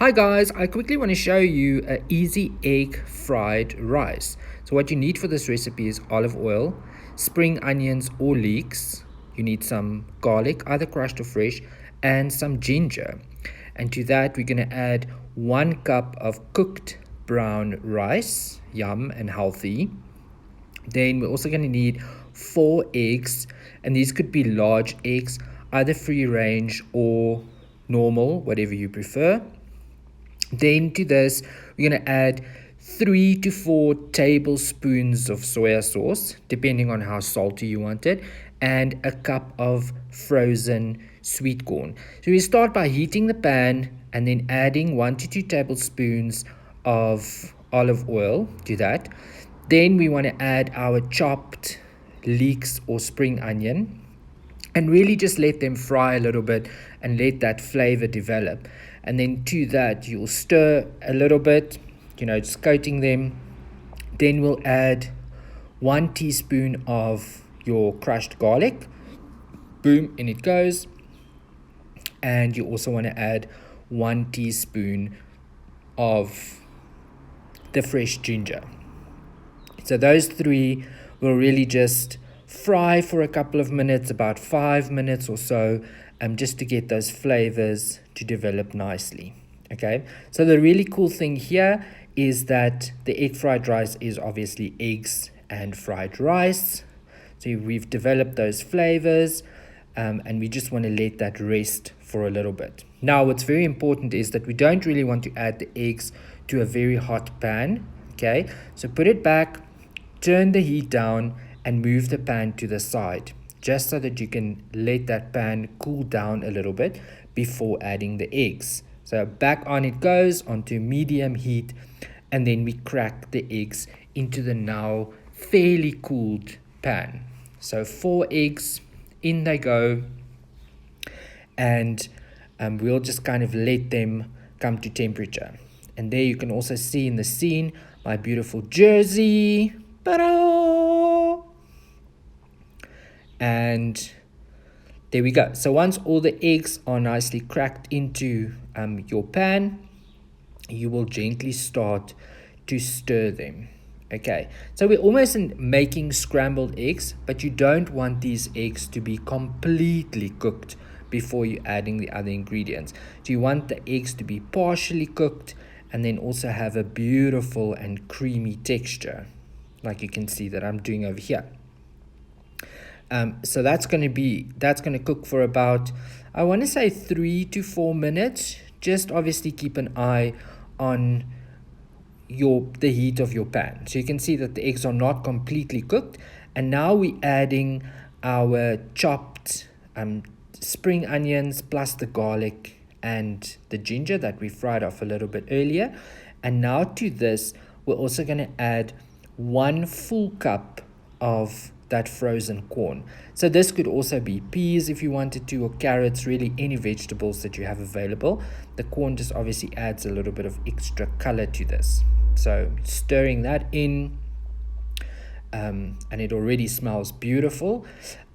Hi guys, I quickly want to show you an easy egg fried rice. So what you need for this recipe is olive oil, spring onions or leeks. You need some garlic, either crushed or fresh, and some ginger. And to that we're going to add 1 cup of cooked brown rice, yum and healthy. Then we're also going to need 4 eggs, and these could be large eggs, either free range or normal, whatever you prefer. Then to this, we're going to add 3 to 4 tablespoons of soya sauce, depending on how salty you want it, and a cup of frozen sweet corn. So we start by heating the pan and then adding 1 to 2 tablespoons of olive oil to that. Then we want to add our chopped leeks or spring onion and really just let them fry a little bit and let that flavor develop. And then to that you'll stir a little bit, just coating them. Then we'll add 1 teaspoon of your crushed garlic. Boom, in it goes. And you also want to add 1 teaspoon of the fresh ginger. So those three will really just fry for a couple of minutes, about 5 minutes or so, just to get those flavors to develop nicely. Okay, so the really cool thing here is that the egg fried rice is obviously eggs and fried rice. So we've developed those flavors, and we just want to let that rest for a little bit. Now what's very important is that we don't really want to add the eggs to a very hot pan. Okay, so put it back, turn the heat down, and move the pan to the side, just so that you can let that pan cool down a little bit before adding the eggs. So back on it goes, onto medium heat, and then we crack the eggs into the now fairly cooled pan. So 4 eggs, in they go, and we'll just kind of let them come to temperature. And there you can also see in the scene my beautiful jersey. Ta-da! And there we go. So once all the eggs are nicely cracked into your pan, you will gently start to stir them. Okay, so we're almost making scrambled eggs, but you don't want these eggs to be completely cooked before you're adding the other ingredients. So you want the eggs to be partially cooked and then also have a beautiful and creamy texture, like you can see that I'm doing over here. So that's going to cook for about, I want to say 3 to 4 minutes. Just obviously keep an eye on the heat of your pan. So you can see that the eggs are not completely cooked. And now we're adding our chopped spring onions plus the garlic and the ginger that we fried off a little bit earlier. And now to this, we're also going to add 1 full cup of that frozen corn. So this could also be peas if you wanted to, or carrots, really any vegetables that you have available. The corn just obviously adds a little bit of extra color to this. So stirring that in, and it already smells beautiful.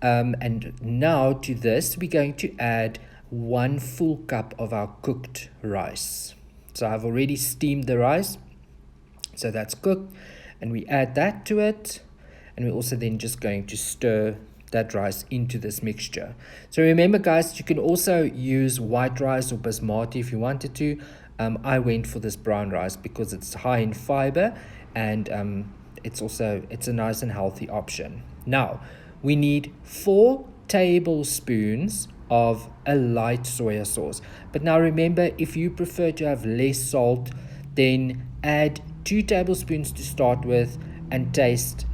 And now to this, we're going to add 1 full cup of our cooked rice. So I've already steamed the rice, so that's cooked, and we add that to it. And we're also then just going to stir that rice into this mixture. So remember guys, you can also use white rice or basmati if you wanted to. I went for this brown rice because it's high in fiber, and it's a nice and healthy option. Now we need 4 tablespoons of a light soya sauce. But now remember, if you prefer to have less salt, then add 2 tablespoons to start with and taste.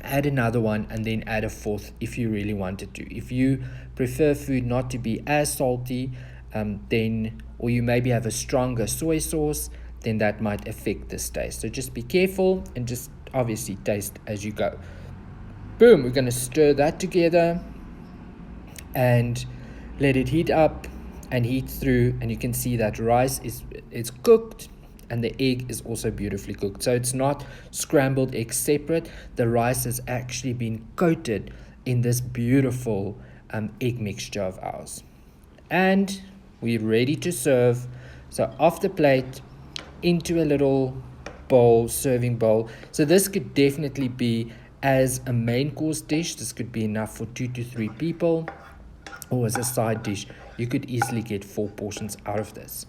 Add another one and then add a 4th if you really wanted to. If you prefer food not to be as salty, or you maybe have a stronger soy sauce, then that might affect this taste. So just be careful and just obviously taste as you go. Boom, we're going to stir that together and let it heat up and heat through, and you can see that rice is cooked. And the egg is also beautifully cooked. So it's not scrambled eggs separate. The rice has actually been coated in this beautiful egg mixture of ours. And we're ready to serve. So off the plate, into a little bowl, serving bowl. So this could definitely be as a main course dish. This could be enough for 2 to 3 people, or as a side dish. You could easily get 4 portions out of this.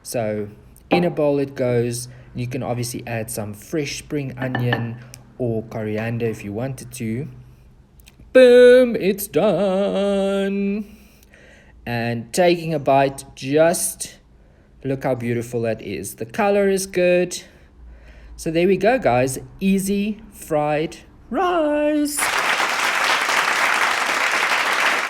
So in a bowl it goes. You can obviously add some fresh spring onion or coriander if you wanted to. Boom, it's done. And taking a bite, just look how beautiful that is. The color is good. So there we go, guys. Easy fried rice.